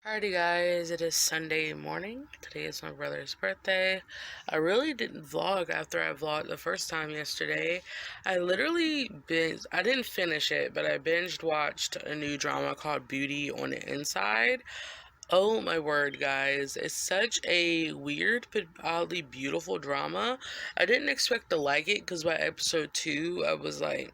Alrighty guys, it is Sunday morning. Today is my brother's birthday. I really didn't vlog after I vlogged the first time yesterday. I didn't finish it, but I binged watched a new drama called Beauty on the Inside. Oh my word, guys. It's such a weird but oddly beautiful drama. I didn't expect to like it because by episode 2, I was like,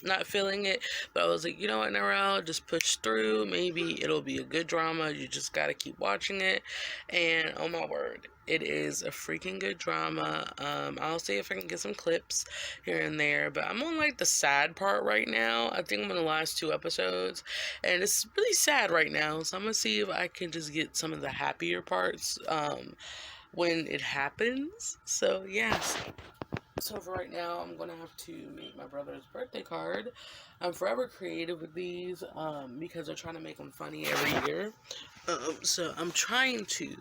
not feeling it. But I was like, you know what, Narelle, just push through. Maybe it'll be a good drama. You just gotta keep watching it. And oh my word, it is a freaking good drama. I'll see if I can get some clips here and there. But I'm on like the sad part right now. I think I'm on the last 2 episodes. And it's really sad right now. So I'm gonna see if I can just get some of the happier parts when it happens. So yes. So for right now, I'm gonna have to make my brother's birthday card. I'm forever creative with these because they're trying to make them funny every year. So I'm trying to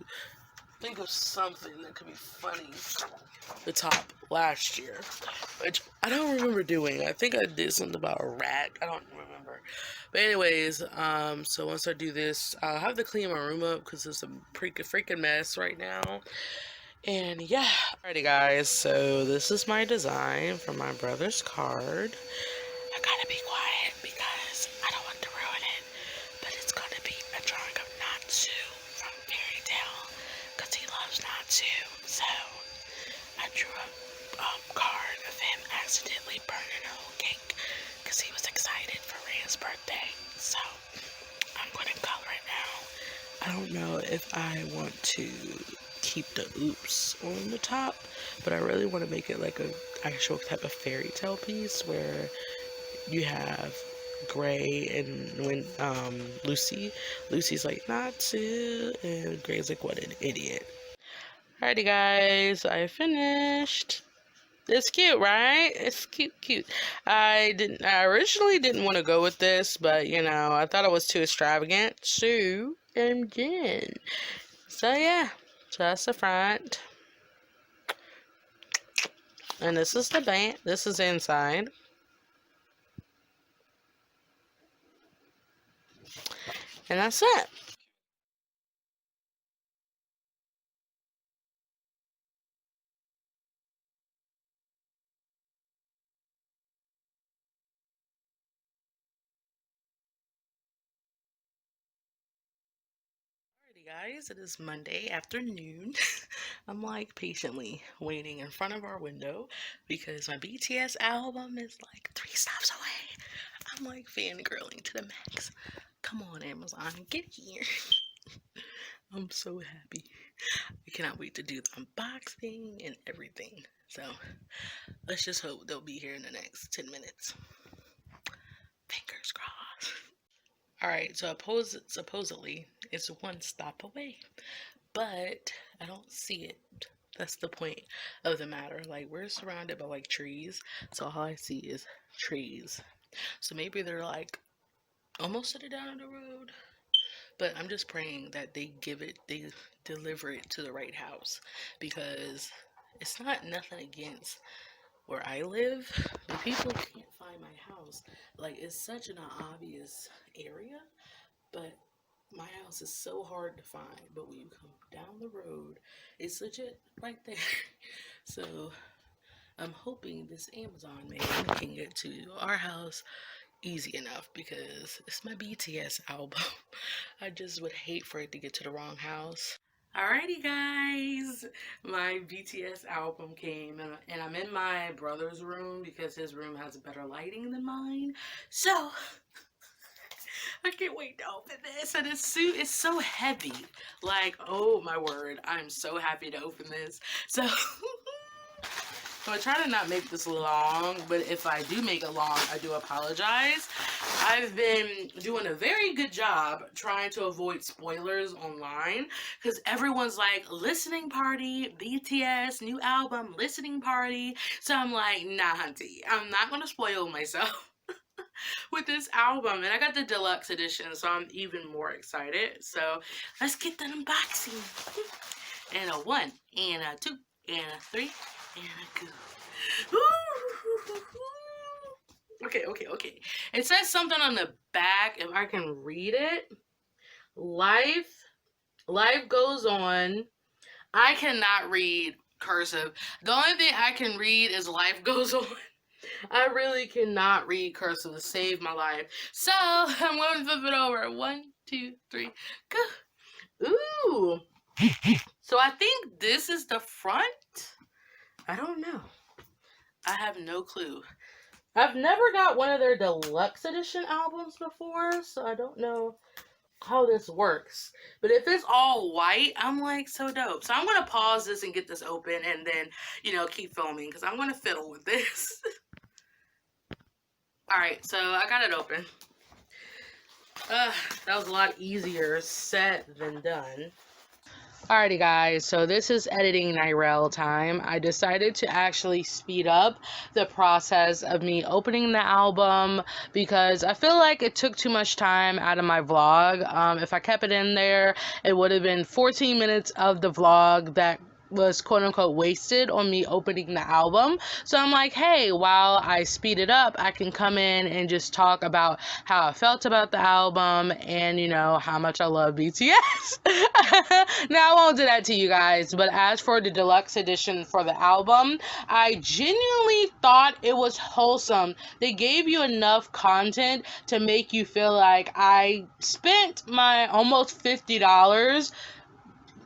think of something that could be funny. The top last year, which I don't remember doing. I think I did something about a rat. I don't remember. But anyways, so once I do this, I'll have to clean my room up because it's a freaking mess right now. And yeah. Alrighty guys, so this is my design for my brother's card. I gotta be quiet because I don't want to ruin it. But it's gonna be a drawing of Natsu from Fairy Tale because he loves Natsu. So I drew a card of him accidentally burning a whole cake because he was excited for Rhea's birthday. So I'm going to color it now. I don't know if I want to keep the oops on the top, but I really want to make it like a actual type of fairy tale piece where you have Gray and when Lucy's like Natsu and Gray's like what an idiot. Alrighty guys, I finished. It's cute, right? It's cute. I originally didn't want to go with this, but you know, I thought it was too extravagant. So I'm done. So yeah, so that's the front. And this is the back. This is inside. And that's it. Alrighty guys, it is Monday afternoon. I'm like patiently waiting in front of our window because my BTS album is like 3 stops away. I'm like fangirling to the max. Come on, Amazon, get here. I'm so happy. I cannot wait to do the unboxing and everything. So let's just hope they'll be here in the next 10 minutes. Fingers crossed. Alright, so supposedly it's 1 stop away. But I don't see it. That's the point of the matter. Like, we're surrounded by like trees. So all I see is trees. So maybe they're like almost at the down of the road. But I'm just praying that they deliver it to the right house because it's not nothing against where I live, but people can't find my house. Like, it's such an obvious area, but my house is so hard to find. But when you come down the road, it's legit right there. So I'm hoping this Amazon man can get to our house easy enough because it's my BTS album. I just would hate for it to get to the wrong house. Alrighty guys, my BTS album came and I'm in my brother's room because his room has better lighting than mine. So I can't wait to open this, and it's so heavy. Like, oh my word, I'm so happy to open this. So So I try to not make this long, but if I do make it long, I do apologize. I've been doing a very good job trying to avoid spoilers online because everyone's like, listening party, BTS, new album, listening party. So I'm like, nah, hunty, I'm not going to spoil myself with this album. And I got the deluxe edition, so I'm even more excited. So let's get the unboxing. And a 1, and a 2, and a 3, and a 2. Okay. It says something on the back, if I can read it. Life Life goes on. I cannot read cursive. The only thing I can read is life goes on. I really cannot read cursive to save my life. So I'm going to flip it over. 1, 2, 3, go. Ooh. So I think this is the front. I don't know. I have no clue. I've never got one of their deluxe edition albums before, so I don't know how this works. But if it's all white, I'm like so dope. So I'm gonna pause this and get this open and then, keep filming because I'm gonna fiddle with this. Alright, so I got it open. That was a lot easier said than done. Alrighty guys, so this is editing Nirel time. I decided to actually speed up the process of me opening the album because I feel like it took too much time out of my vlog. If I kept it in there, it would have been 14 minutes of the vlog that was quote unquote wasted on me opening the album. So I'm like, hey, while I speed it up, I can come in and just talk about how I felt about the album and, how much I love BTS. Now, I won't do that to you guys, but as for the deluxe edition for the album, I genuinely thought it was wholesome. They gave you enough content to make you feel like I spent my almost $50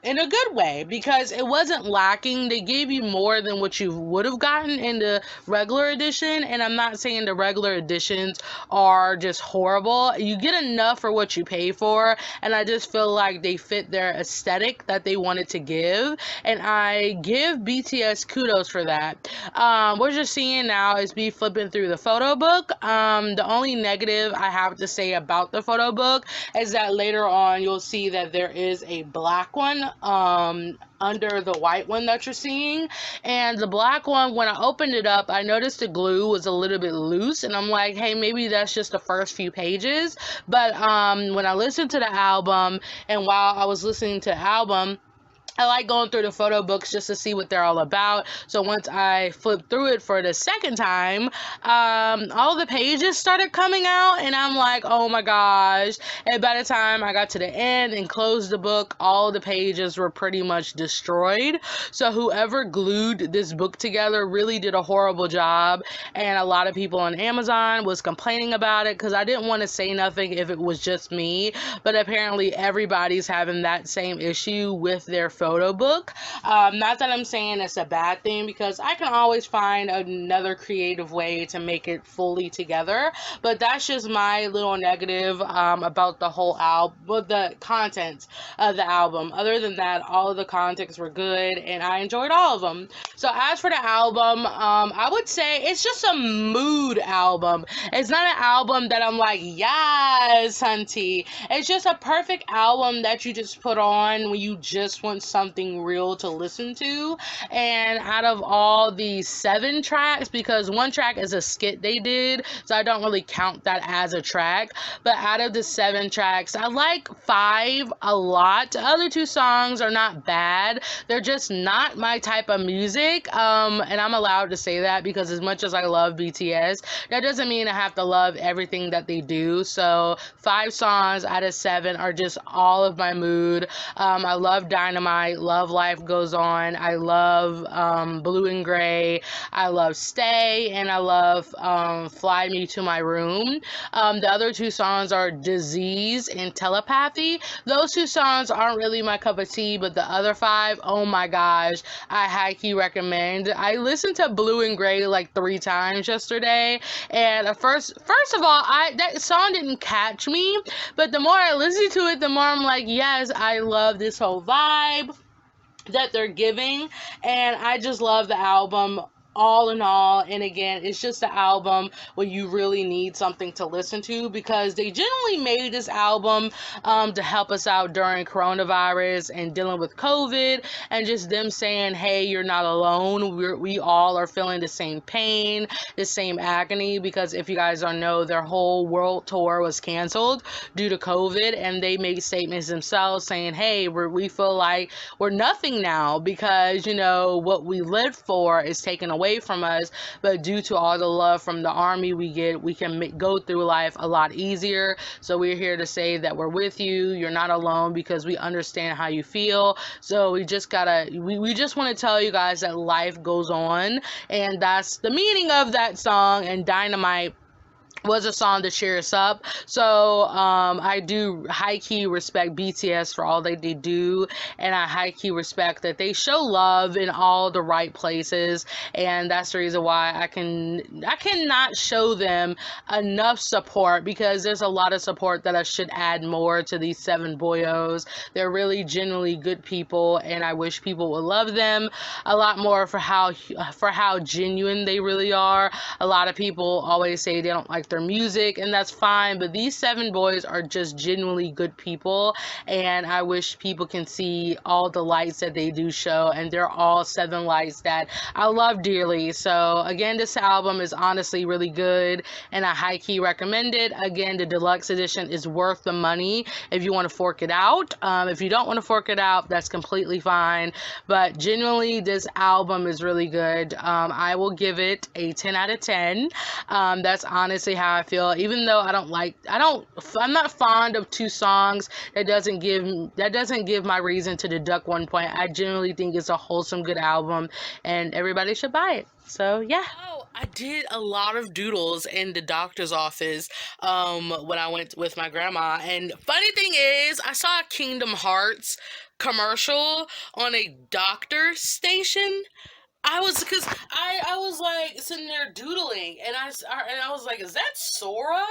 in a good way because it wasn't lacking. They gave you more than what you would have gotten in the regular edition, and I'm not saying the regular editions are just horrible. You get enough for what you pay for, and I just feel like they fit their aesthetic that they wanted to give, and I give BTS kudos for that. What you're seeing now is me flipping through the photo book. The only negative I have to say about the photo book is that later on you'll see that there is a black one under the white one that you're seeing, and the black one, when I opened it up, I noticed the glue was a little bit loose, and I'm like, hey, maybe that's just the first few pages. But when I listened to the album, and while I was listening to the album, I like going through the photo books just to see what they're all about. So once I flipped through it for the second time, all the pages started coming out, and I'm like, oh my gosh. And by the time I got to the end and closed the book, all the pages were pretty much destroyed. So whoever glued this book together really did a horrible job. And a lot of people on Amazon was complaining about it because I didn't want to say nothing if it was just me. But apparently everybody's having that same issue with their photo book. Not that I'm saying it's a bad thing, because I can always find another creative way to make it fully together, but that's just my little negative about the whole album, but the contents of the album. Other than that, all of the contents were good and I enjoyed all of them. So as for the album, I would say it's just a mood album. It's not an album that I'm like, yes, hunty. It's just a perfect album that you just put on when you just want something real to listen to. And out of all the 7 tracks, because one track is a skit they did, so I don't really count that as a track, but out of the 7 tracks, I like 5 a lot. The other 2 songs are not bad. They're just not my type of music, and I'm allowed to say that because as much as I love BTS, that doesn't mean I have to love everything that they do. So 5 songs out of 7 are just all of my mood. I love Dynamite, love Life Goes On, I love Blue and Gray, I love Stay, and I love Fly Me to My Room. The other 2 songs are Disease and Telepathy. Those 2 songs aren't really my cup of tea, but the other 5, oh my gosh, I highly recommend. I listened to Blue and Gray like 3 times yesterday, and first of all, that song didn't catch me, but the more I listen to it, the more I'm like, yes, I love this whole vibe that they're giving, and I just love the album all in all. And again, it's just an album when you really need something to listen to, because they generally made this album to help us out during coronavirus and dealing with COVID, and just them saying, hey, you're not alone. We all are feeling the same pain, the same agony, because if you guys don't know, their whole world tour was canceled due to COVID, and they made statements themselves saying, hey, we feel like we're nothing now because, what we lived for is taken away away from us, but due to all the love from the army we get, we can go through life a lot easier. So we're here to say that we're with you. You're not alone because we understand how you feel. So we just want to tell you guys that life goes on, and that's the meaning of that song. And Dynamite was a song to cheer us up. So I do high key respect BTS for all they do, and I high key respect that they show love in all the right places, and that's the reason why I cannot show them enough support, because there's a lot of support that I should add more to these seven boyos. They're really genuinely good people, and I wish people would love them a lot more for how genuine they really are. A lot of people always say they don't like their music, and that's fine, but these seven boys are just genuinely good people, and I wish people can see all the lights that they do show, and they're all seven lights that I love dearly. So again, this album is honestly really good, and I high key recommend it. Again, the deluxe edition is worth the money if you want to fork it out. If you don't want to fork it out, that's completely fine, but genuinely this album is really good. I will give it a 10 out of 10. That's honestly how I feel. Even though I'm not fond of two songs, that doesn't give my reason to deduct 1 point. I genuinely think it's a wholesome, good album, and everybody should buy it. So yeah. Oh, I did a lot of doodles in the doctor's office when I went with my grandma. And funny thing is, I saw a Kingdom Hearts commercial on a doctor station. I was like sitting there doodling, and I was like, is that Sora?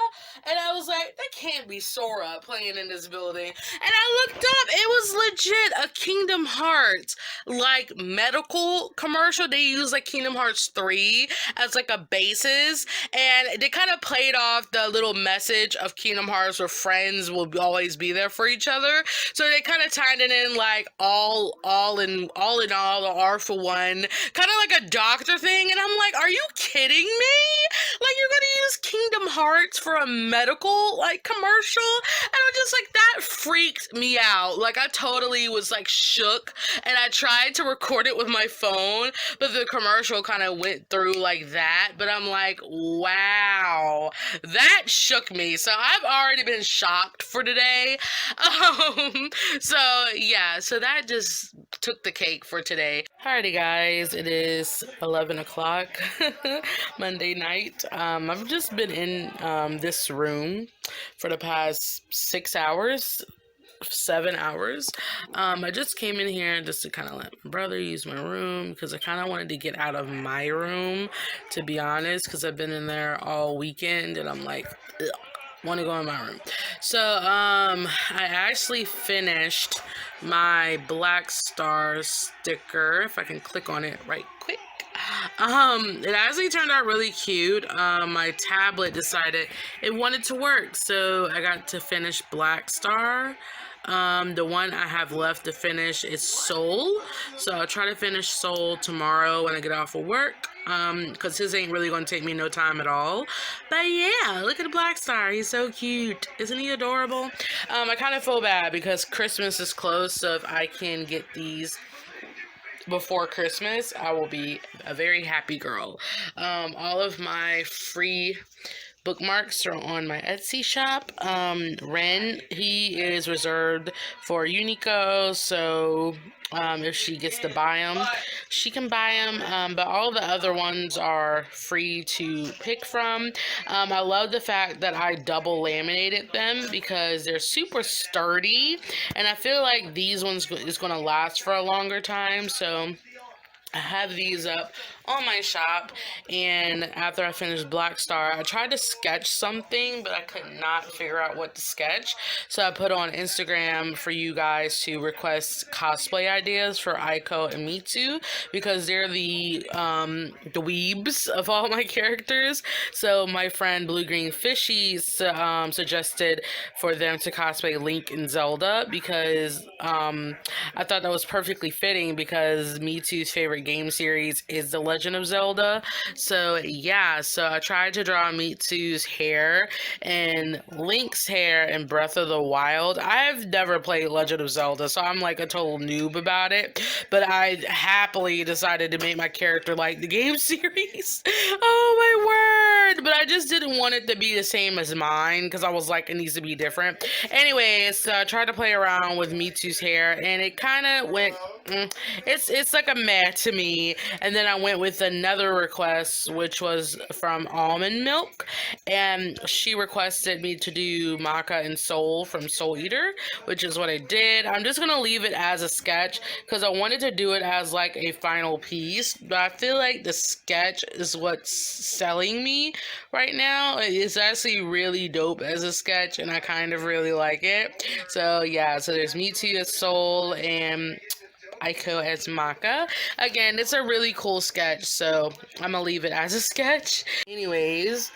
And I was like, that can't be Sora playing in this building. And I looked up, it was legit a Kingdom Hearts like medical commercial. They use like Kingdom Hearts 3 as like a basis, and they kind of played off the little message of Kingdom Hearts where friends will always be there for each other. So they kind of tied it in like all in all, the R for one, kind of like a doctor thing. And I'm like, are you kidding me? Like, you're gonna use Kingdom Hearts for a medical like commercial? And I'm just like, that freaked me out. Like, I totally was like shook, and I tried to record it with my phone, but the commercial kind of went through like that. But I'm like, wow, that shook me. So I've already been shocked for today. So yeah, so that just took the cake for today. Alrighty guys, it is 11 o'clock Monday night. I've just been in this room for the past 6 hours, 7 hours. I just came in here just to kind of let my brother use my room, because I kind of wanted to get out of my room, to be honest, because I've been in there all weekend, and I'm like, ugh, want to go in my room. So I actually finished my Black Star sticker, if I can click on it right quick. It actually turned out really cute. My tablet decided it wanted to work, so I got to finish Black Star. The one I have left to finish is Soul, so I'll try to finish Soul tomorrow when I get off of work, because his ain't really going to take me no time at all. But yeah, look at the Black Star, he's so cute. Isn't he adorable? I kind of feel bad because Christmas is close, so if I can get these before Christmas, I will be a very happy girl. All of my free bookmarks are on my Etsy shop. Ren, he is reserved for Unico, so if she gets to buy them, she can buy them, but all the other ones are free to pick from. I love the fact that I double laminated them because they're super sturdy, and I feel like these ones is going to last for a longer time, so I have these up on my shop. And after I finished Black Star, I tried to sketch something, but I could not figure out what to sketch, so I put on Instagram for you guys to request cosplay ideas for Aiko and Mitsu, because they're the weebs of all my characters. So my friend Blue Green Fishy suggested for them to cosplay Link and Zelda, because I thought that was perfectly fitting, because Mitsu's favorite game series is The Legend Legend of Zelda. So yeah, so I tried to draw Mitsu's hair and Link's hair in Breath of the Wild. I've never played Legend of Zelda, so I'm like a total noob about it. But I happily decided to make my character like the game series. Oh my word! But I just didn't want it to be the same as mine because I was like, it needs to be different. Anyways, so I tried to play around with Mitsu's hair, and it kind of went. It's like a meh to me. And then I went with another request, which was from Almond Milk, and she requested me to do Maka and Soul from Soul Eater, which is what I did. I'm just gonna leave it as a sketch because I wanted to do it as like a final piece, but I feel like the sketch is what's selling me right now. It's actually really dope as a sketch, and I kind of really like it. So yeah, so there's Mewtwo as Soul and Aiko as Maka. Again, it's a really cool sketch, so I'm gonna leave it as a sketch. Anyways,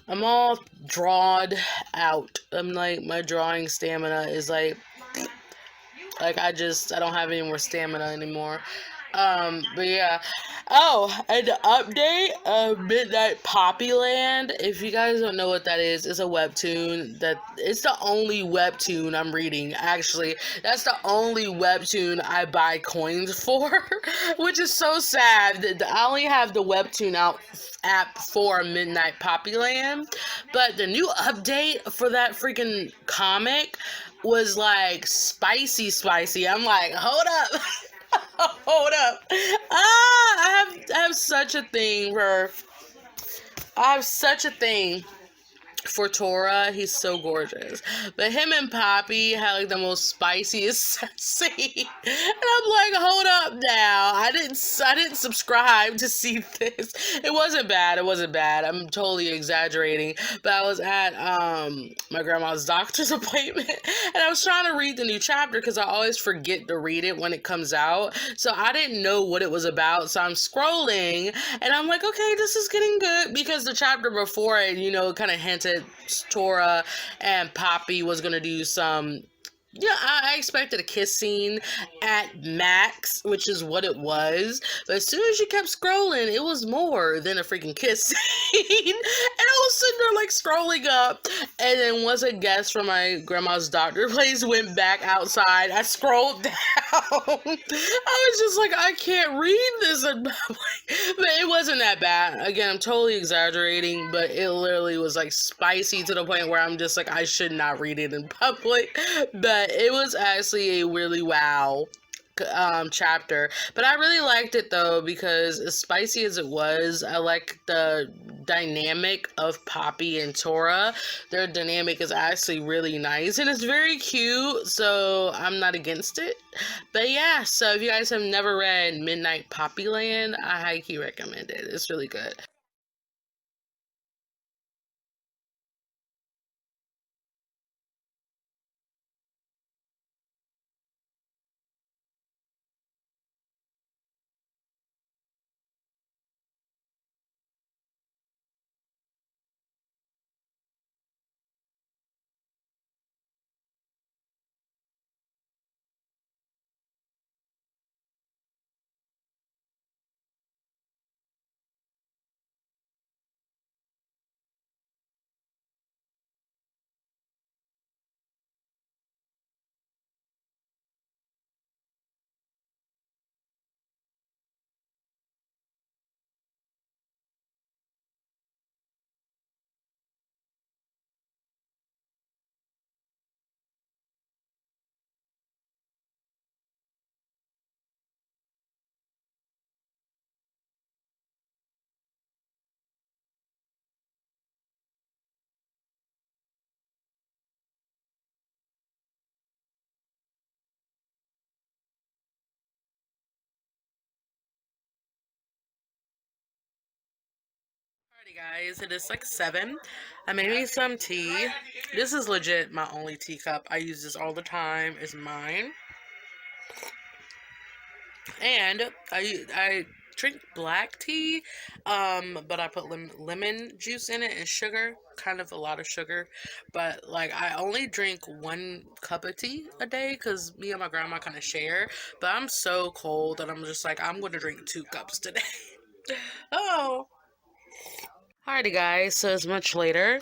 I'm all drawed out. I'm like, my drawing stamina is like I don't have any more stamina anymore. But yeah. Oh, and the update of Midnight Poppyland. If you guys don't know what that is, it's a webtoon that it's the only webtoon I'm reading. Actually, that's the only webtoon I buy coins for, which is so sad. I only have the webtoon out app for Midnight Poppyland, but the new update for that freaking comic was like spicy, spicy. I'm like, hold up. Hold up. I have such a thing for I have such a thing for Tora. He's so gorgeous. But him and Poppy had like the most spiciest scene. And I'm like, hold up now. I didn't subscribe to see this. It wasn't bad. It wasn't bad. I'm totally exaggerating. But I was at my grandma's doctor's appointment and I was trying to read the new chapter because I always forget to read it when it comes out. So I didn't know what it was about. So I'm scrolling and I'm like, okay, this is getting good because the chapter before it, kind of hinted Tora and Poppy was gonna do some. Yeah, I expected a kiss scene at max, which is what it was. But as soon as you kept scrolling, it was more than a freaking kiss scene. And I was sitting there like scrolling up. And then once a guest from my grandma's doctor place went back outside, I scrolled down. I was just like, I can't read this in public. But it wasn't that bad. Again, I'm totally exaggerating, but it literally was like spicy to the point where I'm just like, I should not read it in public. But it was actually a really wow chapter. But I really liked it though because as spicy as it was, I like the dynamic of Poppy and Tora. Their dynamic is actually really nice and it's very cute, so I'm not against it. But yeah, so if you guys have never read Midnight Poppyland, I highly recommend it. It's really good. Alrighty guys, it is like 7. I made me some tea. This is legit my only teacup. I use this all the time. It's mine. And I drink black tea, but I put lemon juice in it and sugar, kind of a lot of sugar. But like I only drink 1 cup of tea a day because me and my grandma kind of share. But I'm so cold that I'm just like I'm going to drink 2 cups today. Oh. Alrighty guys, so it's much later.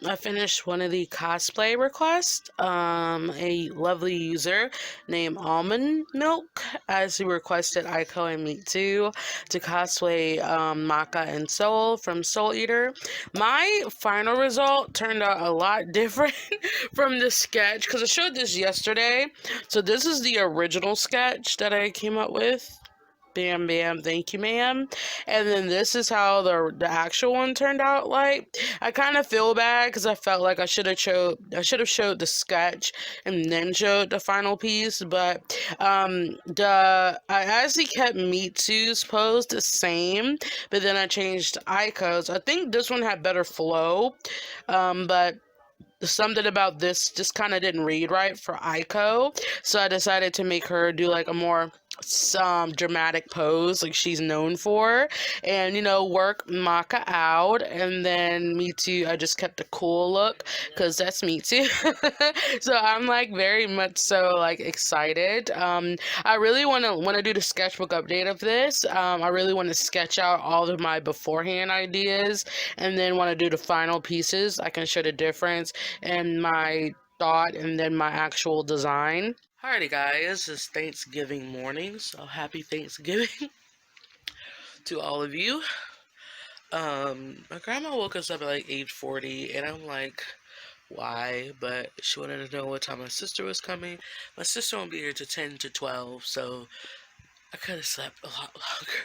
I finished one of the cosplay requests. A lovely user named Almond Milk as he requested Aiko and Meet Too to cosplay Maka and Soul from Soul Eater. My final result turned out a lot different from the sketch because I showed this yesterday. So this is the original sketch that I came up with. Bam, bam, thank you, ma'am. And then this is how the actual one turned out. Like, I kind of feel bad because I felt like I should have showed the sketch and then showed the final piece. But I actually kept Mitsu's pose the same, but then I changed Aiko's. I think this one had better flow, but something about this just kind of didn't read right for Aiko, so I decided to make her do like a more some dramatic pose like she's known for, and work Maka out, and then me too. I just kept a cool look because that's me too. So I'm like very much so like excited. I really want to do the sketchbook update of this. I really want to sketch out all of my beforehand ideas, and then want to do the final pieces. I can show the difference and my thought and then my actual design. Alrighty guys, it's Thanksgiving morning, so happy Thanksgiving to all of you. My grandma woke us up at like 8:40 and I'm like, why? But she wanted to know what time my sister was coming. My sister won't be here to 10 to 12, so I could have slept a lot longer.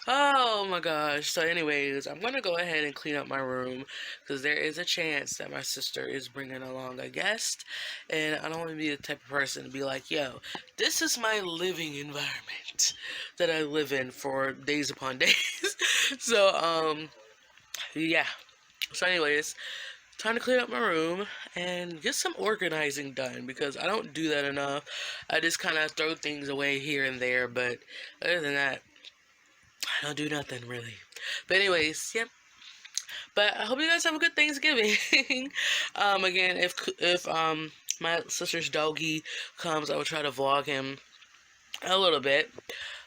Oh my gosh. So anyways, I'm going to go ahead and clean up my room because there is a chance that my sister is bringing along a guest. And I don't want to be the type of person to be like, yo, this is my living environment that I live in for days upon days. So, yeah. So anyways, time to clean up my room and get some organizing done because I don't do that enough. I just kind of throw things away here and there, but other than that, I don't do nothing really. But anyways, yep. But I hope you guys have a good Thanksgiving. Again, if my sister's doggy comes, I will try to vlog him a little bit.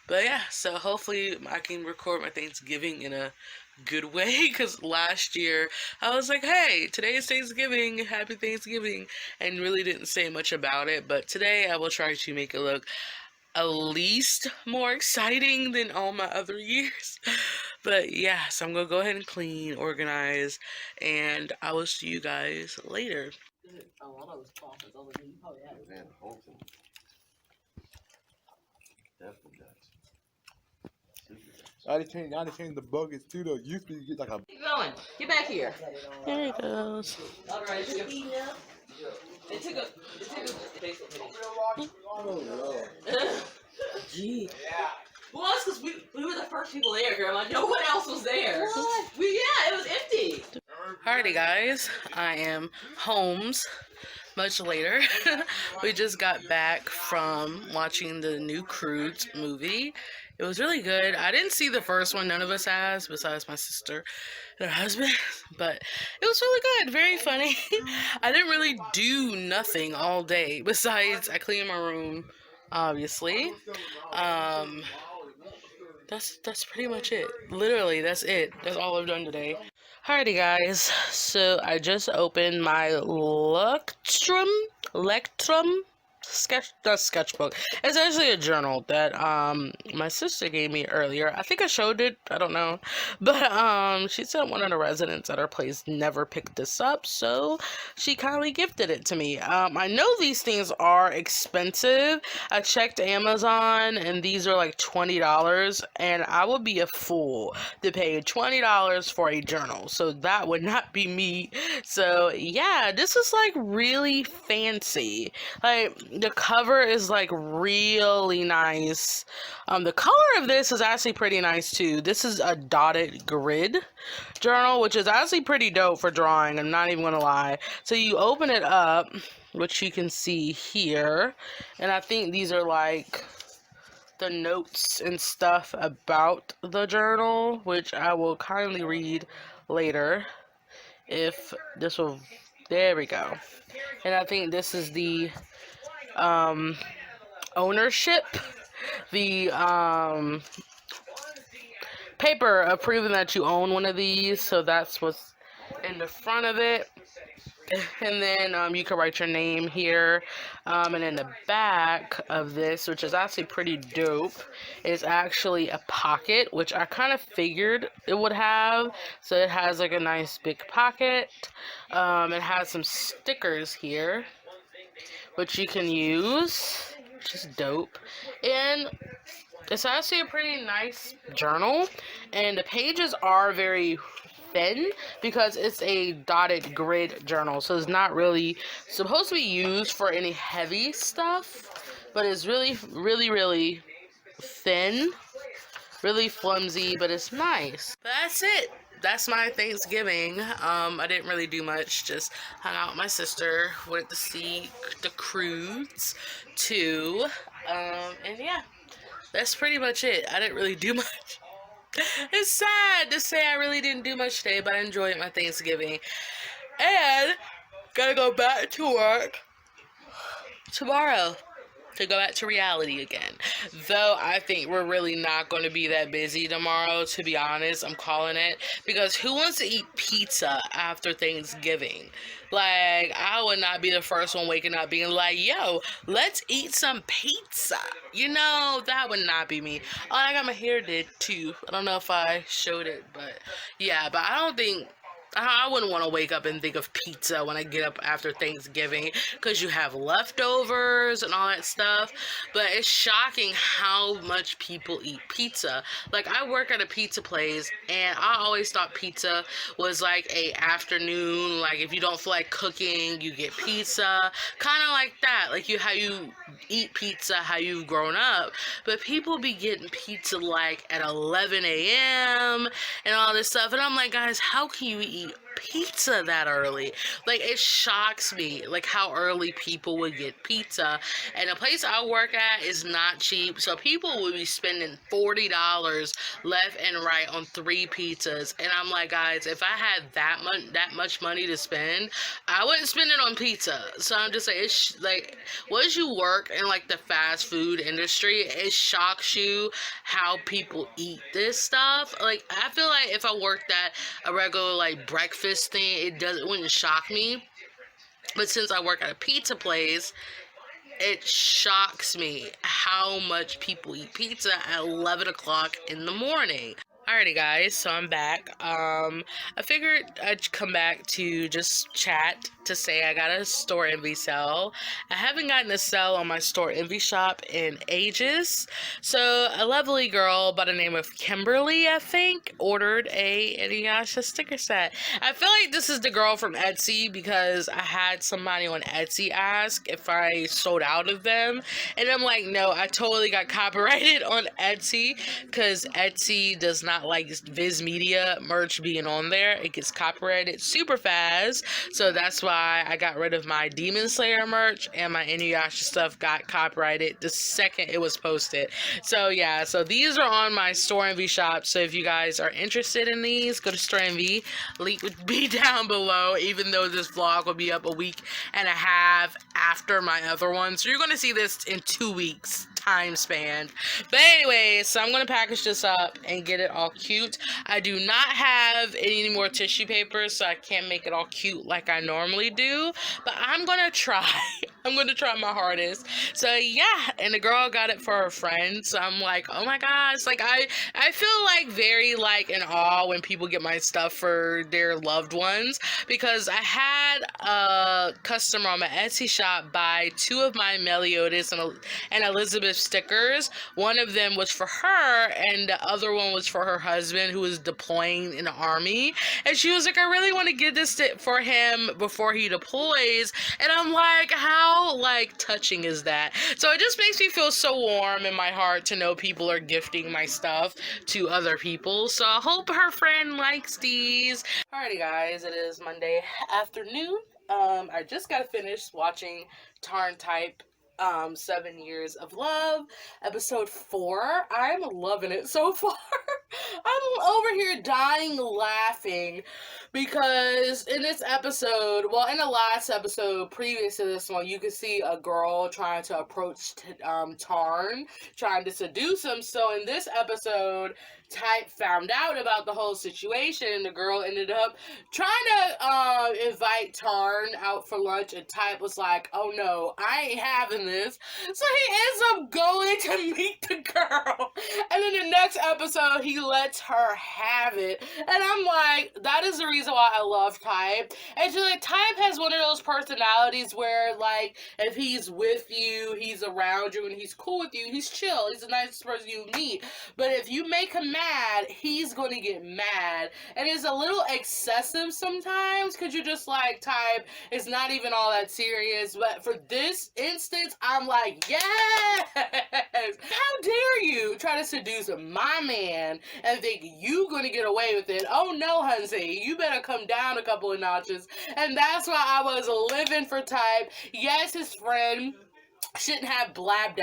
But yeah, so hopefully I can record my Thanksgiving in a good way, because last year I was like, hey, today is Thanksgiving, happy Thanksgiving, and really didn't say much about it. But today I will try to make it look at least more exciting than all my other years. But yeah, so I'm gonna go ahead and clean, organize, and I will see you guys later. I just changed the buckets too though. Used to you get like a Keep going. Get back here. There it goes. All right. It took a Facebook video. Gee. Well, that's because we were the first people there, Grandma. No one else was there. What? Yeah, it was empty. Alrighty guys, I am Holmes. Much later. We just got back from watching the new Crudes movie. It was really good. I didn't see the first one. None of us has, besides my sister and her husband. But it was really good. Very funny. I didn't really do nothing all day. Besides, I cleaned my room, obviously. That's pretty much it. Literally, that's it. That's all I've done today. Alrighty guys, so I just opened my Lectrum sketchbook. It's actually a journal that my sister gave me earlier. I think I showed it, I don't know. But she said one of the residents at her place never picked this up, so she kindly gifted it to me. I know these things are expensive. I checked Amazon and these are like $20, and I would be a fool to pay $20 for a journal. So that would not be me. So yeah, this is like really fancy. Like, the cover is like really nice. The color of this is actually pretty nice too. This is a dotted grid journal, which is actually pretty dope for drawing. I'm not even gonna lie. So you open it up, which you can see here, and I think these are like the notes and stuff about the journal, which I will kindly read later. If this will, there we go. And I think this is the ownership, the paper of proving that you own one of these. So that's what's in the front of it. And then you can write your name here. And in the back of this, which is actually pretty dope, is actually a pocket, which I kind of figured it would have. So it has like a nice big pocket. It has some stickers here, which you can use, which is dope. And it's actually a pretty nice journal, and the pages are very thin because it's a dotted grid journal, so it's not really supposed to be used for any heavy stuff, but it's really, really, really thin, really flimsy, but it's nice. That's it. That's my Thanksgiving. I didn't really do much. Just hung out with my sister. Went to see the cruise too. And yeah, that's pretty much it. I didn't really do much. It's sad to say I really didn't do much today, but I enjoyed my Thanksgiving. And gotta go back to work tomorrow to go back to reality again. Though I think we're really not going to be that busy tomorrow, to be honest. I'm calling it. Because who wants to eat pizza after Thanksgiving? Like, I would not be the first one waking up being like, yo, let's eat some pizza. You know, that would not be me. Oh, I got my hair did too. I don't know if I showed it, but yeah, but I don't think I wouldn't want to wake up and think of pizza when I get up after Thanksgiving because you have leftovers and all that stuff. But it's shocking how much people eat pizza. Like, I work at a pizza place, and I always thought pizza was like a afternoon, like if you don't feel like cooking, you get pizza. Kind of like that. Like how you eat pizza, how you've grown up. But people be getting pizza like at 11 a.m. and all this stuff. And I'm like, guys, how can you eat pizza that early? Like, it shocks me like how early people would get pizza. And the place I work at is not cheap, so people would be spending $40 left and right on 3 pizzas. And I'm like, guys, if I had that much money to spend, I wouldn't spend it on pizza. So I'm just like, it's like, once you work in like the fast food industry, it shocks you how people eat this stuff. Like, I feel like if I worked at a regular like breakfast thing, it wouldn't shock me. But since I work at a pizza place, it shocks me how much people eat pizza at 11 o'clock in the morning. Alrighty guys, so I'm back. I figured I'd come back to just chat to say I got a store envy sale. I haven't gotten a sale on my store envy shop in ages. So a lovely girl by the name of Kimberly, I think, ordered a Inuyasha sticker set. I feel like this is the girl from Etsy because I had somebody on Etsy ask if I sold out of them. And I'm like, no, I totally got copyrighted on Etsy because Etsy does not like Viz Media merch being on there. It gets copyrighted super fast, so that's why I got rid of my Demon Slayer merch, and my Inuyasha stuff got copyrighted the second it was posted. So yeah, so these are on my Store Envy shop, so if you guys are interested in these, go to Store Envy. Link would be down below, even though this vlog will be up a week and a half after my other one, so you're gonna see this in 2 weeks time span. But anyway, so I'm gonna package this up and get it all cute. I do not have any more tissue paper, so I can't make it all cute like I normally do, but I'm gonna try. I'm gonna try my hardest. So yeah, and the girl got it for her friend, so I'm like, oh my gosh, like I feel like very like in awe when people get my stuff for their loved ones, because I had a customer on my Etsy shop buy 2 of my Meliodas and Elizabeth stickers. One of them was for her, and the other one was for her husband who was deploying in the army. And she was like, I really want to get this for him before he deploys. And I'm like, how like touching is that? So it just makes me feel so warm in my heart to know people are gifting my stuff to other people. So I hope her friend likes these. Alrighty guys, it is Monday afternoon. I just got finished watching Tarn Type 7 Years of Love, episode 4. I'm loving it so far. I'm over here dying laughing because in this episode, well, in the last episode previous to this one, you could see a girl trying to approach Tarn, trying to seduce him. So in this episode, Type found out about the whole situation, and the girl ended up trying to invite Tarn out for lunch, and Type was like, "Oh no, I ain't having this." So he ends up going to meet the girl, and in the next episode, he lets her have it, and I'm like, that is the reason why I love Type. And she's like, Type has one of those personalities where, like, if he's with you, he's around you, and he's cool with you, he's chill, he's the nicest person you meet. But if you make him mad, he's going to get mad. And it's a little excessive sometimes, because you're just like, Type, it's not even all that serious. But for this instance, I'm like, yes! How dare you try to seduce my man and think you gonna get away with it? Oh no, Hunzy, you better come down a couple of notches. And that's why I was living for Type. Yes, his friend shouldn't have blabbed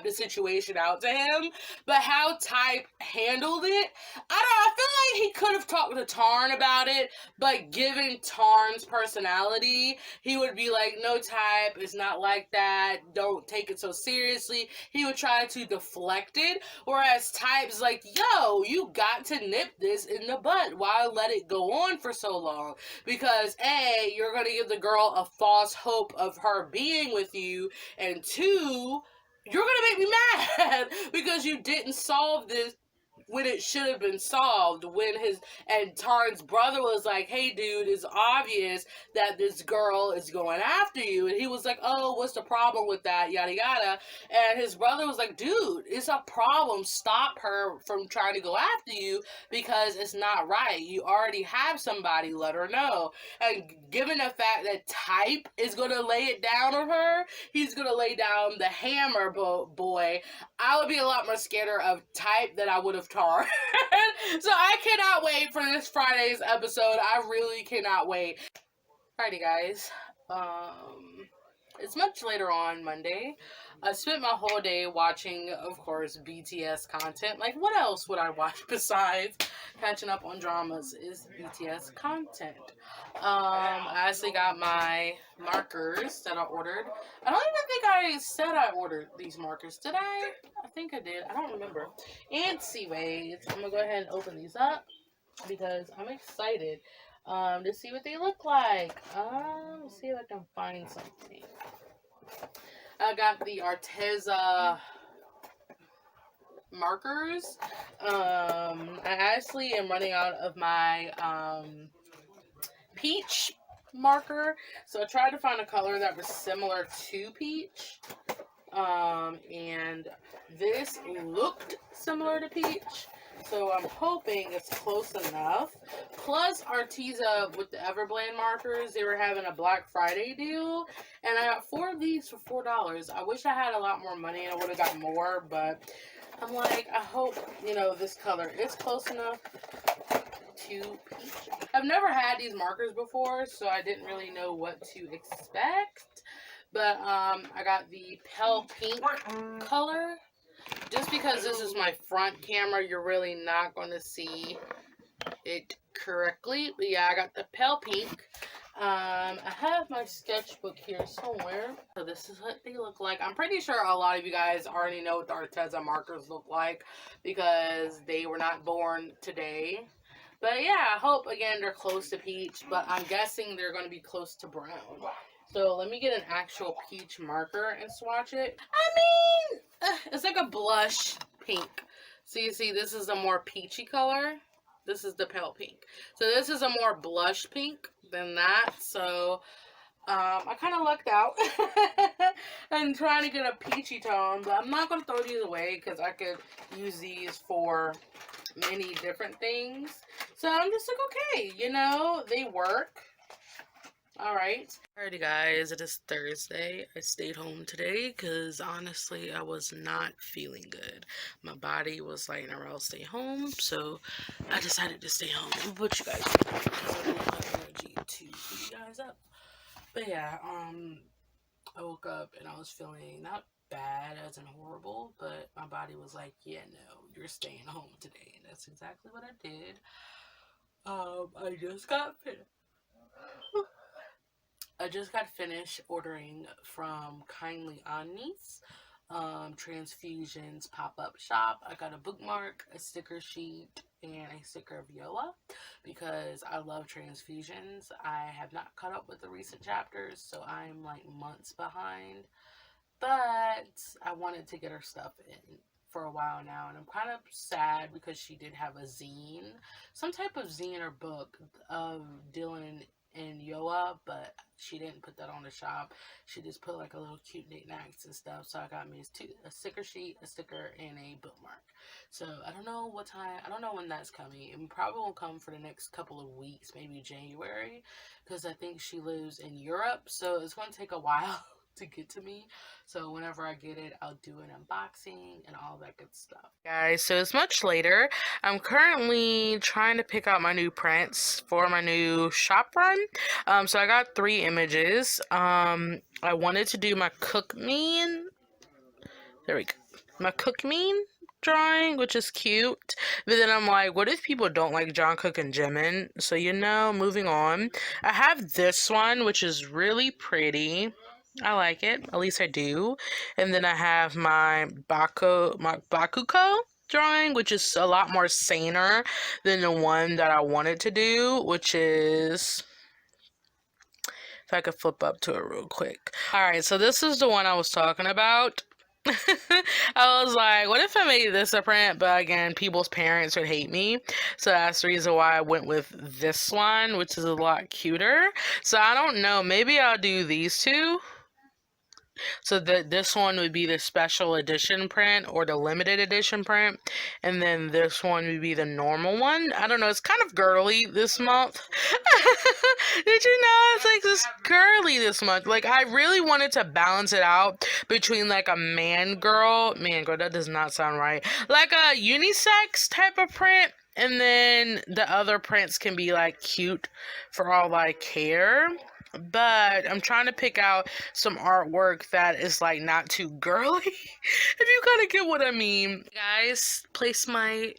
the situation out to him, but how Type handled it, I feel like he could have talked to Tarn about it, but given Tarn's personality, he would be like, no, Type, it's not like that, don't take it so seriously. He would try to deflect it, whereas Type's like, yo, you got to nip this in the bud. Why let it go on for so long? Because A, you're going to give the girl a false hope of her being with you, and two, you're gonna make me mad because you didn't solve this when it should have been solved. And Tarn's brother was like, hey dude, it's obvious that this girl is going after you. And he was like, oh, what's the problem with that? Yada yada. And his brother was like, dude, it's a problem. Stop her from trying to go after you because it's not right. You already have somebody, let her know. And given the fact that Type is gonna lay it down on her, he's gonna lay down the hammer, boy. I would be a lot more scared of Type than I would have Tarn. So I cannot wait for this Friday's episode. I really cannot wait. Alrighty, guys. It's much later on Monday. I spent my whole day watching, of course, BTS content. Like, what else would I watch besides catching up on dramas is BTS content. I actually got my markers that I ordered. I don't even think I said I ordered these markers. Did I? I think I did. I don't remember. And anyways, I'm going to go ahead and open these up because I'm excited to see what they look like. Let's see if I can find something. I got the Arteza markers. I actually am running out of my peach marker, so I tried to find a color that was similar to peach. And this looked similar to peach. So I'm hoping it's close enough. Plus, Arteza with the Everblend markers, they were having a Black Friday deal. And I got 4 of these for $4. I wish I had a lot more money and I would have got more. But I'm like, I hope, this color is close enough to peach. I've never had these markers before, so I didn't really know what to expect. But I got the pale pink color. Just because this is my front camera, you're really not going to see it correctly. But yeah, I got the pale pink. I have my sketchbook here somewhere. So this is what they look like. I'm pretty sure a lot of you guys already know what the Arteza markers look like because they were not born today. But yeah, I hope, again, they're close to peach. But I'm guessing they're going to be close to brown. So let me get an actual peach marker and swatch it. I mean, it's like a blush pink. So you see, this is a more peachy color. This is the pale pink. So this is a more blush pink than that. So I kind of lucked out. I'm trying to get a peachy tone, but I'm not going to throw these away because I could use these for many different things. So I'm just like, okay, they work. Alrighty guys, it is Thursday. I stayed home today because honestly I was not feeling good. My body was like, I'll stay home, so I decided to stay home and put you guys up because I don't have energy to put you guys up. But yeah, I woke up and I was feeling not bad as in horrible, but my body body was like, yeah, no, you're staying home today. And that's exactly what I did. I just got finished ordering from Kindly Omnis, Transfusions pop-up shop. I got a bookmark, a sticker sheet, and a sticker of Yoa because I love transfusions. I have not caught up with the recent chapters, so I'm like months behind. But I wanted to get her stuff in for a while now, and I'm kind of sad because she did have a zine, some type of zine or book of Dylan and Yoa, but she didn't put that on the shop. She just put like a little cute knickknacks and stuff. So I got me a sticker sheet, a sticker, and a bookmark. So I don't know what time, I don't know when that's coming. It probably won't come for the next couple of weeks, maybe January, because I think she lives in Europe, so it's going to take a while to get to me. So whenever I get it, I'll do an unboxing and all that good stuff. Guys, so it's much later. I'm currently trying to pick out my new prints for my new shop run. So I got 3 images. I wanted to do my cook mean. There we go. My cook mean drawing, which is cute. But then I'm like, what if people don't like John Cook and Jimin? So, moving on. I have this one, which is really pretty. I like it. At least I do. And then I have my Bakuko drawing, which is a lot more saner than the one that I wanted to do, which is... If I could flip up to it real quick. Alright, so this is the one I was talking about. I was like, what if I made this a print? But again, people's parents would hate me. So that's the reason why I went with this one, which is a lot cuter. So I don't know. Maybe I'll do these two. So this one would be the special edition print or the limited edition print. And then this one would be the normal one. I don't know. It's kind of girly this month. Did you know it's like this girly this month? Like I really wanted to balance it out between like a man girl, that does not sound right. Like a unisex type of print. And then the other prints can be like cute for all like hair. But I'm trying to pick out some artwork that is like not too girly. If you kind of get what I mean. Guys, place my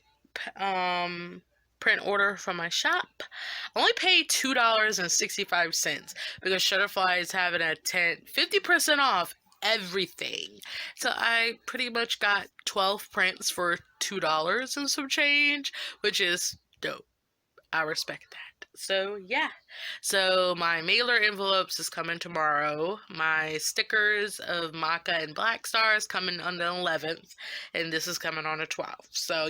print order from my shop. I only paid $2.65 because Shutterfly is having a 50% off everything. So I pretty much got 12 prints for $2 and some change, which is dope. I respect that. So yeah, so my mailer envelopes is coming tomorrow. My stickers of Maca and Black Stars coming on the 11th, and this is coming on the 12th. So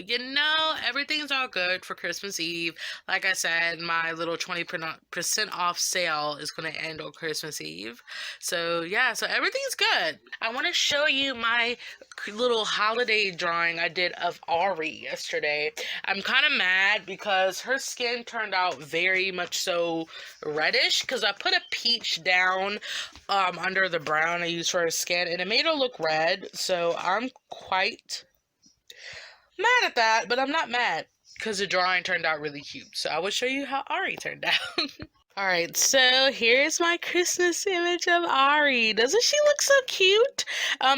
everything's all good for Christmas Eve. Like I said, my little 20% off sale is going to end on Christmas Eve. So yeah, so everything's good. I want to show you my little holiday drawing I did of Ari yesterday. I'm kind of mad because her skin turned out very much so reddish because I put a peach down under the brown I used for her skin and it made her look red. So I'm quite mad at that, but I'm not mad because the drawing turned out really cute. So I will show you how Ari turned out. Alright, so here's my Christmas image of Ari. Doesn't she look so cute?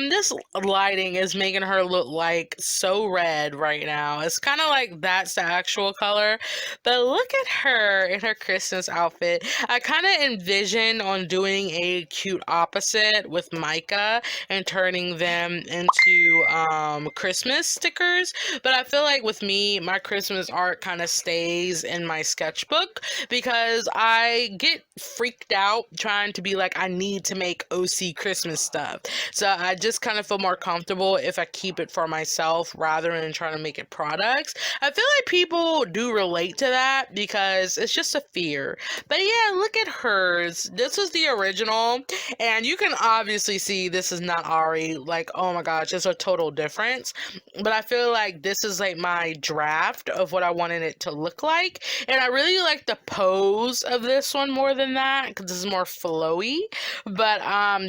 This lighting is making her look like so red right now. It's kind of like that's the actual color. But look at her in her Christmas outfit. I kind of envision on doing a cute opposite with Micah and turning them into Christmas stickers. But I feel like with me, my Christmas art kind of stays in my sketchbook because I get freaked out trying to be like, I need to make OC Christmas stuff. So I just kind of feel more comfortable if I keep it for myself rather than trying to make it products. I feel like people do relate to that because it's just a fear. But yeah, look at hers. This is the original. And you can obviously see this is not Ari. Like, oh my gosh, it's a total difference. But I feel like this is like my draft of what I wanted it to look like. And I really like the pose of this one more than that because this is more flowy, but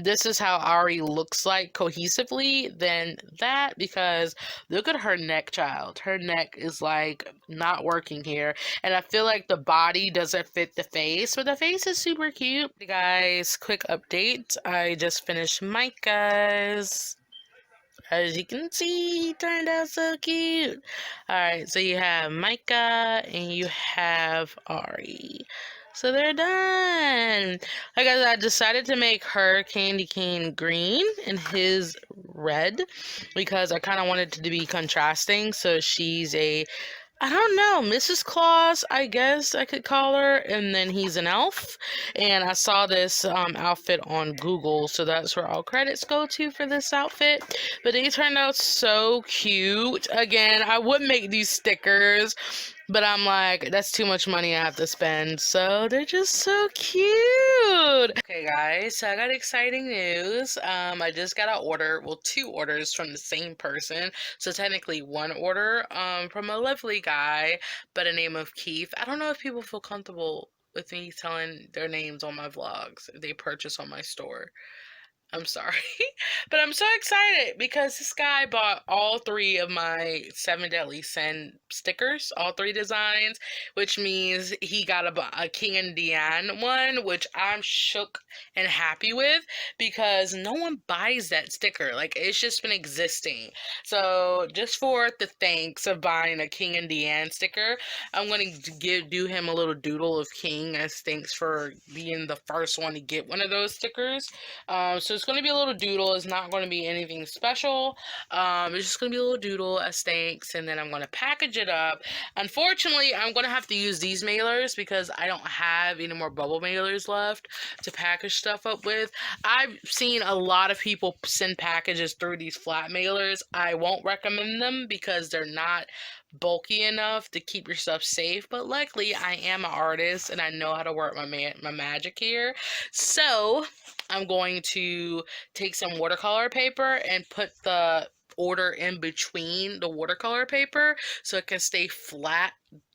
this is how Ari looks like cohesively than that because look at her neck, child. Her neck is like not working here, and I feel like the body doesn't fit the face, but the face is super cute. Guys, quick update. I just finished Micah's As you can see, he turned out so cute. Alright, so you have Micah and you have Ari. So they're done. Like I decided to make her candy cane green and his red because I kind of wanted it to be contrasting. So she's a, I don't know, Mrs. Claus, I guess I could call her, and then he's an elf. And I saw this outfit on Google, so that's where all credits go to for this outfit. But they turned out so cute. Again, I would make these stickers, but I'm like, that's too much money I have to spend. So they're just so cute. Okay, guys, so I got exciting news. I just got an order, well, 2 orders from the same person. So technically 1 order from a lovely guy by the name of Keith. I don't know if people feel comfortable with me telling their names on my vlogs if they purchase on my store. I'm sorry. But I'm so excited because this guy bought all 3 of my 7 Deadly Sin stickers, all 3 designs, which means he got a King and Deanne one, which I'm shook and happy with because no one buys that sticker. Like, it's just been existing. So just for the thanks of buying a King and Deanne sticker, I'm going to do him a little doodle of King as thanks for being the first one to get one of those stickers. So it's going to be a little doodle. It's not going to be anything special. It's just going to be a little doodle as thanks, and then I'm going to package it up. Unfortunately, I'm going to have to use these mailers because I don't have any more bubble mailers left to package stuff up with. I've seen a lot of people send packages through these flat mailers. I won't recommend them because they're not bulky enough to keep your stuff safe, but luckily I am an artist and I know how to work my magic here. So I'm going to take some watercolor paper and put the order in between the watercolor paper so it can stay flat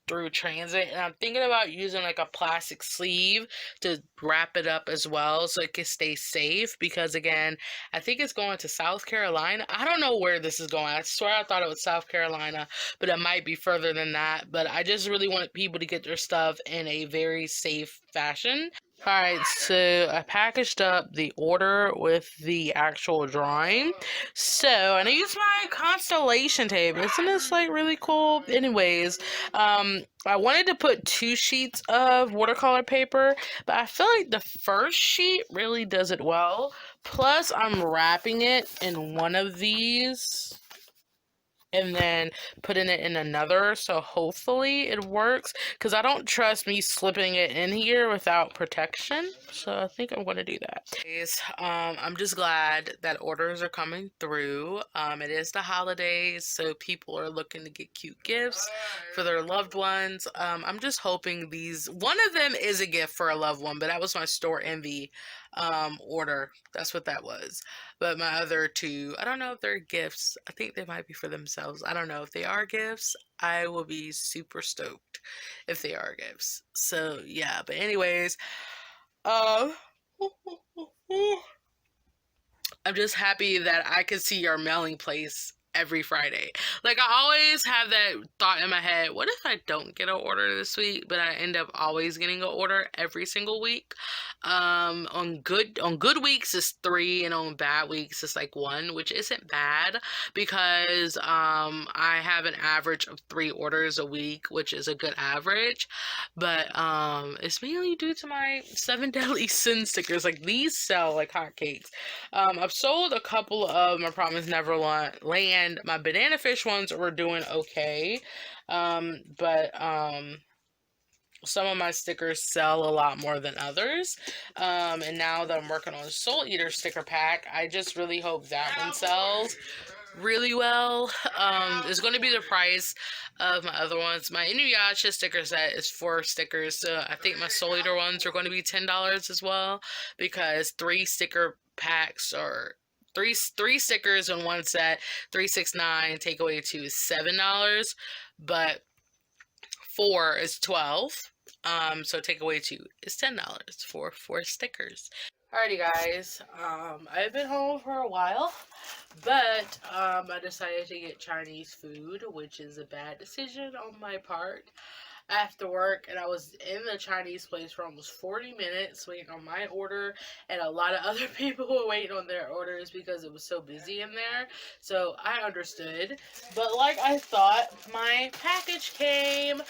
through transit, and I'm thinking about using like a plastic sleeve to wrap it up as well so it can stay safe because again, I think it's going to South Carolina. I don't know where this is going. I swear I thought it was South Carolina, but it might be further than that. But I just really want people to get their stuff in a very safe fashion. Alright, so I packaged up the order with the actual drawing. So, and I used my constellation tape. Isn't this like really cool? Anyways, I wanted to put 2 sheets of watercolor paper, but I feel like the first sheet really does it well. Plus, I'm wrapping it in one of these and then putting it in another, so hopefully it works because I don't trust me slipping it in here without protection, so I think I'm going to do that. I'm just glad that orders are coming through. It is the holidays, so people are looking to get cute gifts for their loved ones. I'm just hoping one of them is a gift for a loved one, but that was my Store Envy order. That's what that was. But my other 2, I don't know if they're gifts. I think they might be for themselves. I don't know. If they are gifts, I will be super stoked if they are gifts. So, yeah. But anyways, um, I'm just happy that I could see your mailing place every Friday. Like, I always have that thought in my head, what if I don't get an order this week, but I end up always getting an order every single week? On good weeks it's 3, and on bad weeks it's like 1, which isn't bad because I have an average of 3 orders a week, which is a good average. But it's mainly due to my 7 Deadly Sin stickers. Like, these sell like hotcakes. I've sold a couple of my Promise Neverland. My banana fish ones were doing okay. But some of my stickers sell a lot more than others. And now that I'm working on Soul Eater sticker pack, I just really hope that one sells really well. It's going to be the price of my other ones. My Inuyasha sticker set is 4 stickers, so I think my Soul Eater ones are going to be $10 as well, because 3 sticker packs are three stickers in one set, 369, take away 2 is $7, but 4 is 12. So take away 2 is $10 for 4 stickers. Alrighty guys, I've been home for a while, but I decided to get Chinese food, which is a bad decision on my part. after work, and I was in the Chinese place for almost 40 minutes waiting on my order, and a lot of other people were waiting on their orders because it was so busy in there. So I understood. But like I thought, my package came.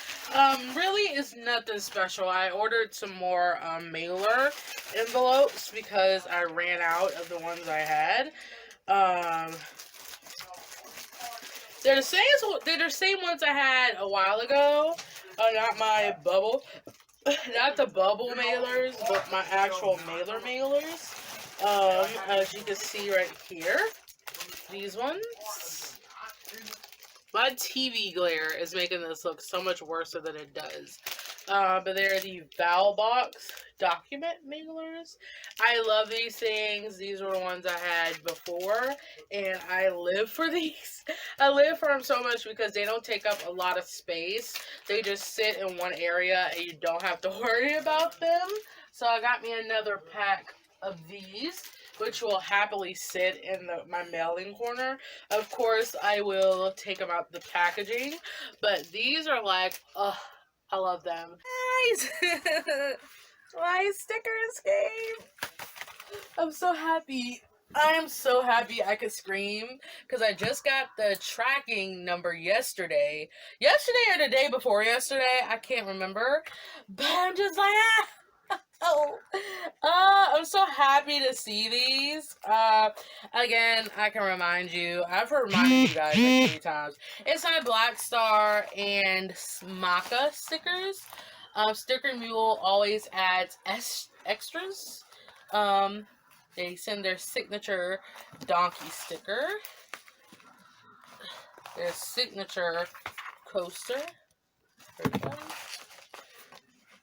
Really is nothing special. I ordered some more mailer envelopes because I ran out of the ones I had. Um, they're the same ones I had a while ago. Not my bubble, not the bubble mailers, but my actual mailers. As you can see right here, these ones. My TV glare is making this look so much worse than it does. But they're the Valbox document mailers. I love these things. These were the ones I had before, and I live for these. I live for them so much because they don't take up a lot of space. They just sit in one area, and you don't have to worry about them. So I got me another pack of these, which will happily sit in my mailing corner. Of course, I will take them out the packaging, but these are like, ugh, I love them. Guys, my stickers came. I'm so happy. I am so happy I could scream because I just got the tracking number yesterday. Yesterday or the day before yesterday, I can't remember. But I'm just like, oh, I'm so happy to see these. Again, I can remind you, I've reminded you guys like 3 times. It's my Black Star and Maca stickers. Sticker Mule always adds extras. They send their signature donkey sticker, their signature coaster. There we go.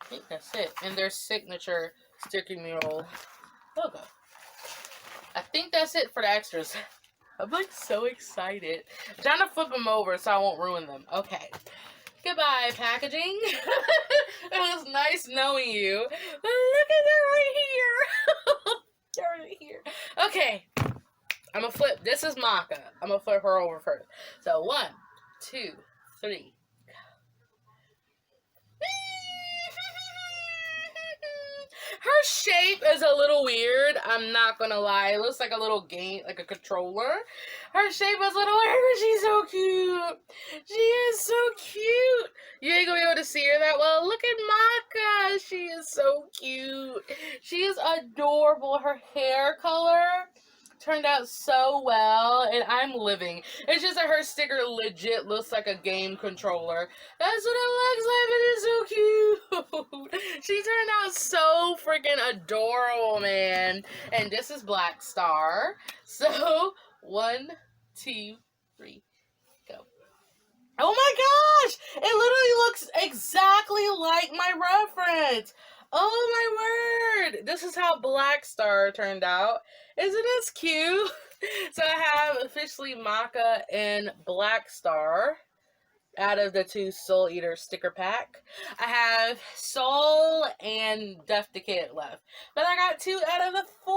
I think that's it. And their signature Sticker Mule logo. I think that's it for the extras. I'm like so excited. I'm trying to flip them over so I won't ruin them. Okay. Goodbye, packaging. It was nice knowing you. But look at it right here. They're right here. Okay. I'm gonna flip. This is Maka. I'm gonna flip her over first. So 1, 2, 3. Her shape is a little weird. I'm not gonna lie. It looks like a little game, like a controller. Her shape is a little weird, but she's so cute. She is so cute. You ain't gonna be able to see her that well. Look at Maka. She is so cute. She is adorable. Her hair color turned out so well, and I'm living. It's just that her sticker legit looks like a game controller. That's what it looks like, but it's so cute. She turned out so freaking adorable, man. And this is Black Star. So, 1, 2, 3, go. Oh my gosh! It literally looks exactly like my reference. Oh my word! This is how Black Star turned out. Isn't this cute? So I have officially Maka and Black Star out of the 2 Soul Eater sticker pack. I have Soul and Death the Kid left. But I got 2 out of the 4.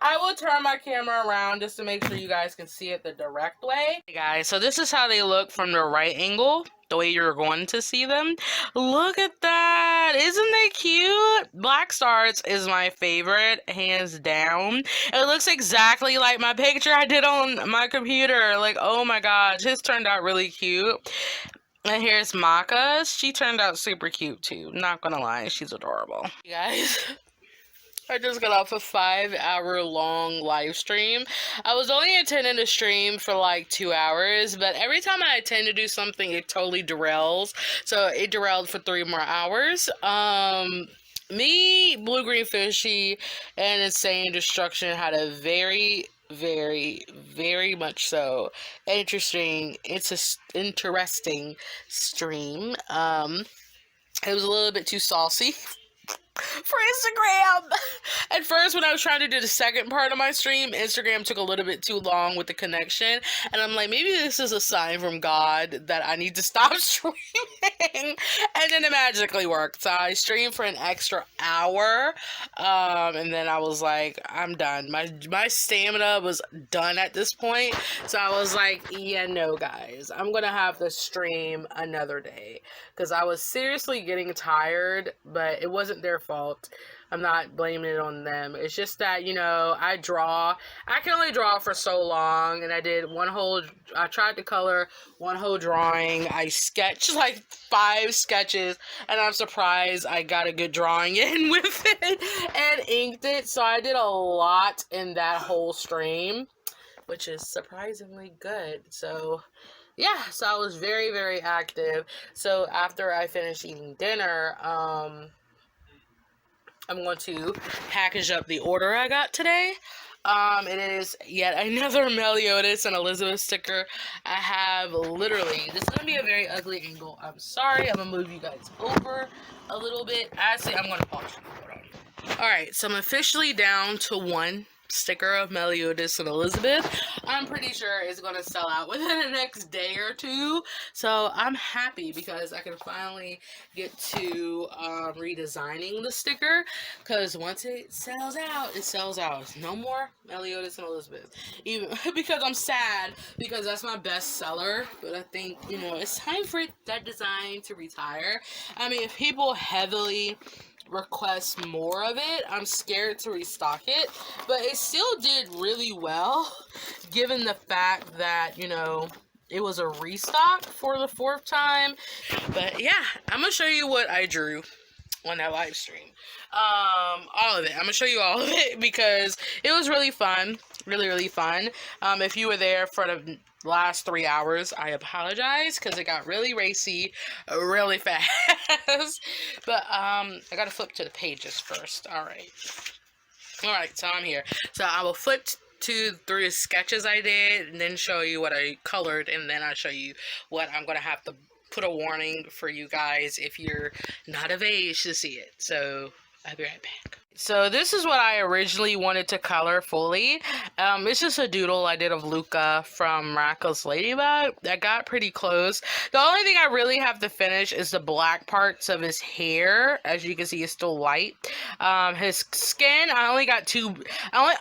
I will turn my camera around just to make sure you guys can see it the direct way. Hey guys, so this is how they look from the right angle, the way you're going to see them. Look at that. Isn't that cute? Black Stars is my favorite, hands down. It looks exactly like my picture I did on my computer. Like, oh my gosh, his turned out really cute. And here's Maka's. She turned out super cute too. Not gonna lie, she's adorable. You guys, I just got off a 5-hour-long live stream. I was only intending to stream for like 2 hours, but every time I intend to do something, it totally derails. So it derailed for 3 more hours. Me, Blue Green Fishy, and Insane Destruction had a very, very much so interesting stream. It was a little bit too saucy. for Instagram. At first, when I was trying to do the second part of my stream, Instagram took a little bit too long with the connection, and I'm like, maybe this is a sign from God that I need to stop streaming. And then it magically worked. So I streamed for an extra hour, and then I was like, I'm done. My stamina was done at this point, so I was like, yeah, no, guys, I'm gonna have to stream another day because I was seriously getting tired, but it wasn't their fault. I'm not blaming it on them. It's just that, I can only draw for so long, and I tried to color one whole drawing. I sketched like 5 sketches, and I'm surprised I got a good drawing in with it and inked it. So I did a lot in that whole stream, which is surprisingly good. So yeah, so I was very, very active. So after I finished eating dinner, I'm going to package up the order I got today. It is yet another Meliodas and Elizabeth sticker. I have literally, this is going to be a very ugly angle. I'm sorry. I'm going to move you guys over a little bit. Actually, I'm going to pause. Hold on. Alright, so I'm officially down to 1 sticker of Meliodas and Elizabeth. I'm pretty sure it's going to sell out within the next day or 2. So I'm happy because I can finally get to redesigning the sticker. Because once it sells out, it sells out. No more Meliodas and Elizabeth. Even because I'm sad because that's my best seller. But I think, it's time for that design to retire. I mean, if people heavily request more of it, I'm scared to restock it, but it still did really well given the fact that it was a restock for the 4th time. But yeah, I'm gonna show you what I drew on that live stream. All of it. I'm gonna show you all of it because it was really fun. Really fun. If you were there for the last 3 hours, I apologize because it got really racy really fast. But I gotta flip to the pages first. Alright, so I'm here. So I will flip through the sketches I did and then show you what I colored, and then I'll show you what I'm gonna have to put a warning for you guys if you're not of age to see it. So I'll be right back. So this is what I originally wanted to color fully. It's just a doodle I did of Luca from Miraculous Ladybug. That got pretty close. The only thing I really have to finish is the black parts of his hair. As you can see, it's still white. His skin, I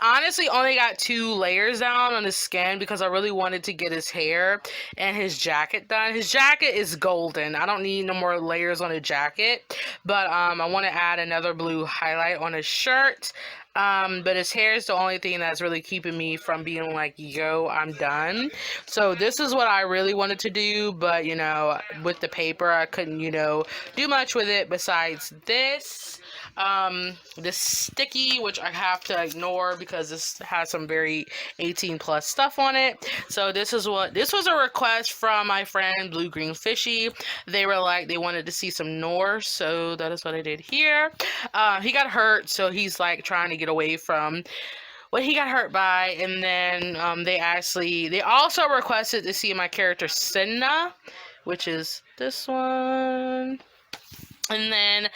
honestly only got 2 layers down on his skin because I really wanted to get his hair and his jacket done. His jacket is golden. I don't need no more layers on the jacket, but I want to add another blue highlight on his shirt. But his hair is the only thing that's really keeping me from being like, yo, I'm done. So this is what I really wanted to do, but with the paper I couldn't do much with it besides this. This sticky, which I have to ignore because this has some very 18 plus stuff on it. So this was a request from my friend Blue Green Fishy. They were like, they wanted to see some Norse, so that is what I did here. He got hurt, so he's like trying to get away from what he got hurt by. And then they also requested to see my character Senna, which is this one. And then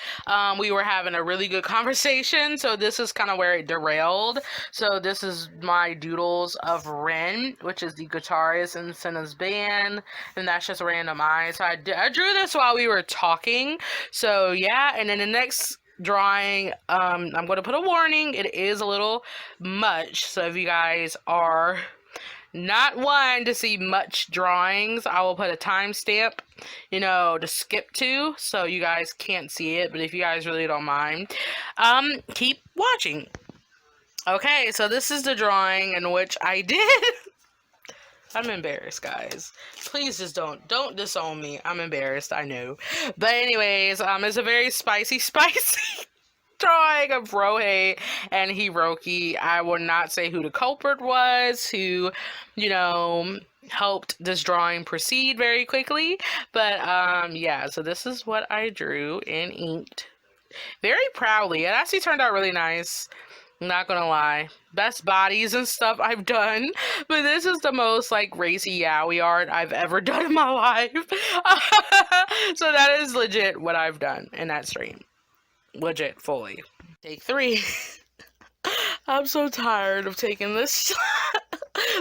we were having a really good conversation, so this is kind of where it derailed. So this is my doodles of Ren, which is the guitarist in Senna's band, and that's just randomized. So I drew this while we were talking, so yeah. And then the next drawing, I'm going to put a warning, it is a little much, so if you guys are not one to see much drawings, I will put a timestamp, to skip to, so you guys can't see it, but if you guys really don't mind, keep watching. Okay, so this is the drawing in which I did. I'm embarrassed, guys. Please just don't disown me. I'm embarrassed, I know. But anyways, it's a very spicy drawing of Rohei and Hiroki. I will not say who the culprit was, who, helped this drawing proceed very quickly. But, yeah, so this is what I drew and inked very proudly. It actually turned out really nice. I'm not gonna lie. Best bodies and stuff I've done. But this is the most, racy yaoi art I've ever done in my life. So that is legit what I've done in that stream. legit, fully. Take 3. I'm so tired of taking this.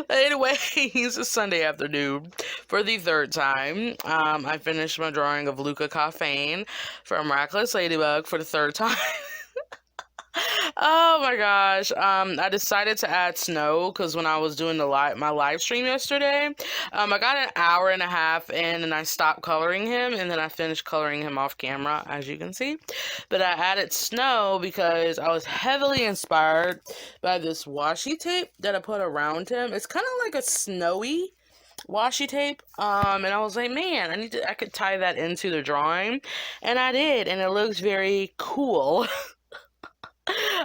Anyway, it's a Sunday afternoon for the 3rd time. I finished my drawing of Luca Caffeine from Miraculous Ladybug for the 3rd time. Oh my gosh. I decided to add snow because when I was doing my live stream yesterday, I got an hour and a half in and I stopped coloring him and then I finished coloring him off camera, as you can see. But I added snow because I was heavily inspired by this washi tape that I put around him. It's kind of like a snowy washi tape, and I was like, man, I could tie that into the drawing, and I did, and it looks very cool.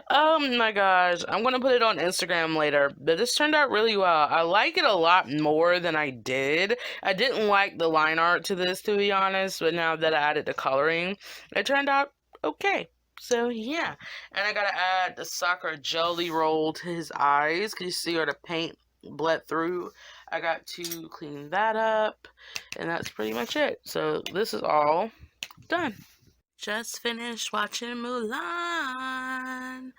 Oh my gosh, I'm gonna put it on Instagram later, but this turned out really well. I like it a lot more than I did. I didn't like the line art to this, to be honest, but now that I added the coloring, it turned out okay. So yeah, and I gotta add the soccer jelly roll to his eyes. Can you see where the paint bled through? I got to clean that up, and that's pretty much it. So this is all done. Just finished watching Mulan.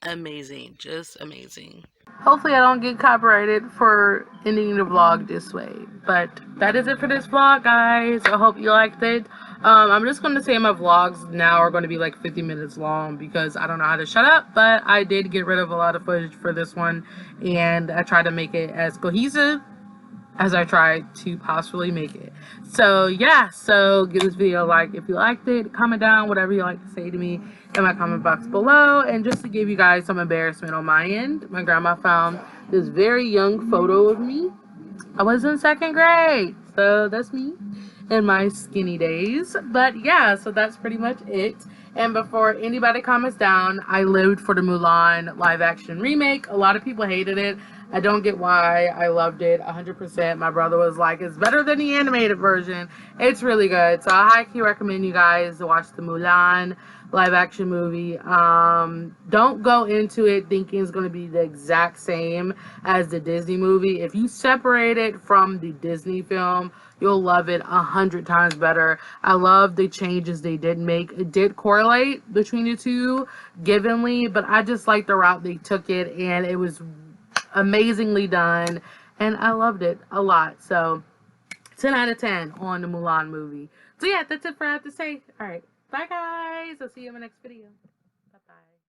Amazing. Just amazing. Hopefully I don't get copyrighted for ending the vlog this way. But that is it for this vlog, guys. I hope you liked it. I'm just going to say my vlogs now are going to be like 50 minutes long because I don't know how to shut up. But I did get rid of a lot of footage for this one. And I tried to make it as cohesive as I try to possibly make it. So yeah, so give this video a like if you liked it, comment down whatever you like to say to me in my comment box below. And just to give you guys some embarrassment on my end, my grandma found this very young photo of me. I was in 2nd grade, so that's me in my skinny days. But yeah, so that's pretty much it. And before anybody comments down, I lived for the Mulan live action remake. A lot of people hated it. I don't get why. I loved it 100%. My brother was like, it's better than the animated version. It's really good. So I highly recommend you guys to watch the Mulan live action movie. Don't go into it thinking it's going to be the exact same as the Disney movie. If you separate it from the Disney film, you'll love it 100 times better. I love the changes they did make. It did correlate between the two givenly, but I just like the route they took it, and it was amazingly done, and I loved it a lot. So 10 out of 10 on the Mulan movie. So yeah, that's it for I have to say. All right, bye guys. I'll see you in my next video.